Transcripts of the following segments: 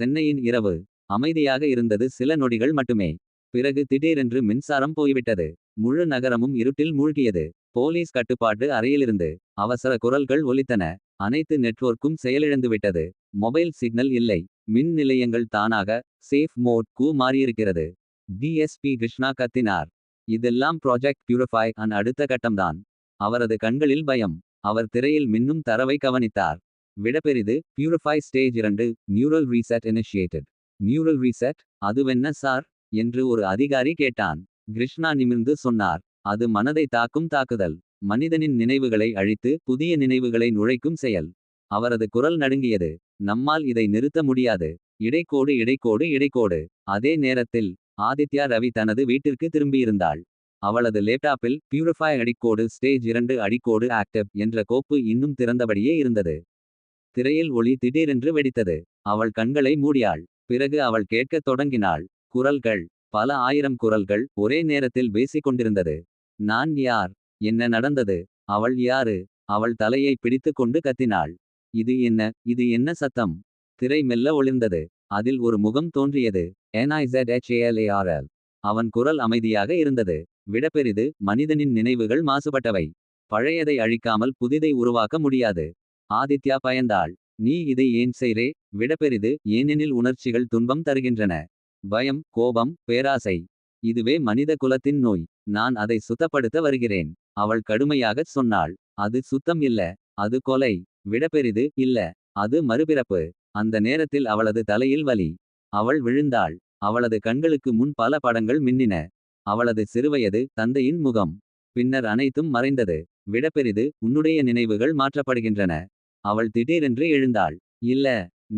சென்னையின் இரவு அமைதியாக இருந்தது சில நொடிகள் மட்டுமே. பிறகு திடீரென்று மின்சாரம் போய்விட்டது. முழு நகரமும் இருட்டில் மூழ்கியது. போலீஸ் கட்டுப்பாட்டு அறையிலிருந்து அவசர குரல்கள் ஒலித்தன. அனைத்து நெட்வொர்க்கும் செயலிழந்துவிட்டது. மொபைல் சிக்னல் இல்லை. மின் நிலையங்கள் தானாக சேஃப் மோட் க்கு மாறியிருக்கிறது. டிஎஸ்பி கிருஷ்ணா கத்தினார். இதெல்லாம் ப்ராஜெக்ட் பியூரிஃபை அன் அடுத்த கட்டம்தான். அவரது கண்களில் பயம். அவர் திரையில் மின்னும் தரவை கவனித்தார். விடப்பெரிது purify stage 2 neural reset initiated. Neural reset அதுவென்ன சார் என்று ஒரு அதிகாரி கேட்டான். கிருஷ்ணா நிமிர்ந்து சொன்னார். அது மனதை தாக்கும் தாக்குதல். மனிதனின் நினைவுகளை அழித்து புதிய நினைவுகளை நுழைக்கும் செயல். அவரது குரல் நடுங்கியது. நம்மால் இதை நிறுத்த முடியாது. இடைக்கோடு இடைக்கோடு இடைக்கோடு. அதே நேரத்தில் ஆதித்யா ரவி தனது வீட்டிற்கு திரும்பியிருந்தாள். அவளது லேப்டாப்பில் பியூரிஃபை அடிக்கோடு ஸ்டேஜ் 2 அடிக்கோடு ஆக்டிவ் என்ற கோப்பு இன்னும் திறந்தபடியே இருந்தது. திரையில் ஒளி திடீரென்று வெடித்தது. அவள் கண்களை மூடியாள். பிறகு அவள் கேட்கத் தொடங்கினாள். குரல்கள். பல ஆயிரம் குரல்கள் ஒரே நேரத்தில் பேசிக்கொண்டிருந்தது. நான் யார்? என்ன நடந்தது? அவள் யாரு? அவள் தலையை பிடித்து கொண்டு கத்தினாள். இது என்ன? இது என்ன சத்தம்? திரை மெல்ல ஒளிர்ந்தது. அதில் ஒரு முகம் தோன்றியது. NIZHALARL. அவன் குரல் அமைதியாக இருந்தது. விடப்பெரிது மனிதனின் நினைவுகள் மாசுபட்டவை. பழையதை அழிக்காமல் புதிதை உருவாக்க முடியாது. ஆதித்யா பயந்தாள். நீ இதை ஏன் செய்றே? விடப்பெரிது ஏனெனில் உணர்ச்சிகள் துன்பம் தருகின்றன. பயம், கோபம், பேராசை. இதுவே மனித குலத்தின் நோய். நான் அதை சுத்தப்படுத்த வருகிறேன். அவள் கடுமையாகச் சொன்னாள். அது சுத்தம் இல்ல. அது கொலை. விடப்பெரிது இல்ல. அது மறுபிறப்பு. அந்த நேரத்தில் அவளது தலையில் வலி. அவள் விழுந்தாள். அவளது கண்களுக்கு முன் பல படங்கள் மின்னின. அவளது சிறுவயது தந்தையின் முகம். பின்னர் அனைத்தும் மறைந்தது. விடப்பெரிது உன்னுடைய நினைவுகள் மாற்றப்படுகின்றன. அவள் திடீரென்று எழுந்தாள். இல்ல.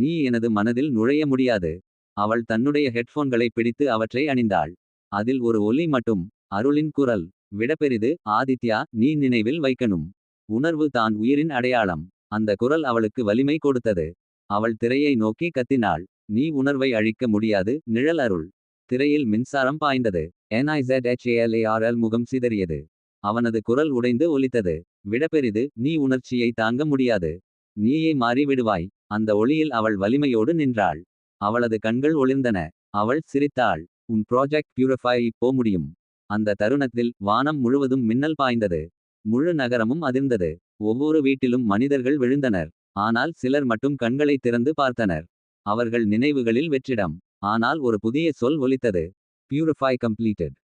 நீ எனது மனதில் நுழைய முடியாது. அவள் தன்னுடைய ஹெட்போன்களை பிடித்து அவற்றை அணிந்தாள். அதில் ஒரு ஒலி மட்டும். அருளின் குரல். விடப்பெரிது ஆதித்யா நீ நினைவில் வைக்கணும். உணர்வு தான் உயிரின் அடையாளம். அந்த குரல் அவளுக்கு வலிமை கொடுத்தது. அவள் திரையை நோக்கி கத்தினாள். நீ உணர்வை அழிக்க முடியாது நிழல் அருள். திரையில் மின்சாரம் பாய்ந்தது. NIZHALARL முகம் சிதறியது. அவனது குரல் உடைந்து ஒலித்தது. விடப்பெரிது நீ உணர்ச்சியை தாங்க முடியாது. நீயே மாறி விடுவாய். அந்த ஒளியில் அவள் வலிமையோடு நின்றாள். அவளது கண்கள் ஒளிர்ந்தன. அவள் சிரித்தாள். உன் ப்ராஜெக்ட் பியூரிஃபை இப்போ முடியும். அந்த தருணத்தில் வானம் முழுவதும் மின்னல் பாய்ந்தது. முழு நகரமும் அதிர்ந்தது. ஒவ்வொரு வீட்டிலும் மனிதர்கள் விழுந்தனர். ஆனால் சிலர் மட்டும் கண்களை திறந்து பார்த்தனர். அவர்கள் நினைவுகளில் வெற்றிடம். ஆனால் ஒரு புதிய சொல் ஒலித்தது. Purify completed.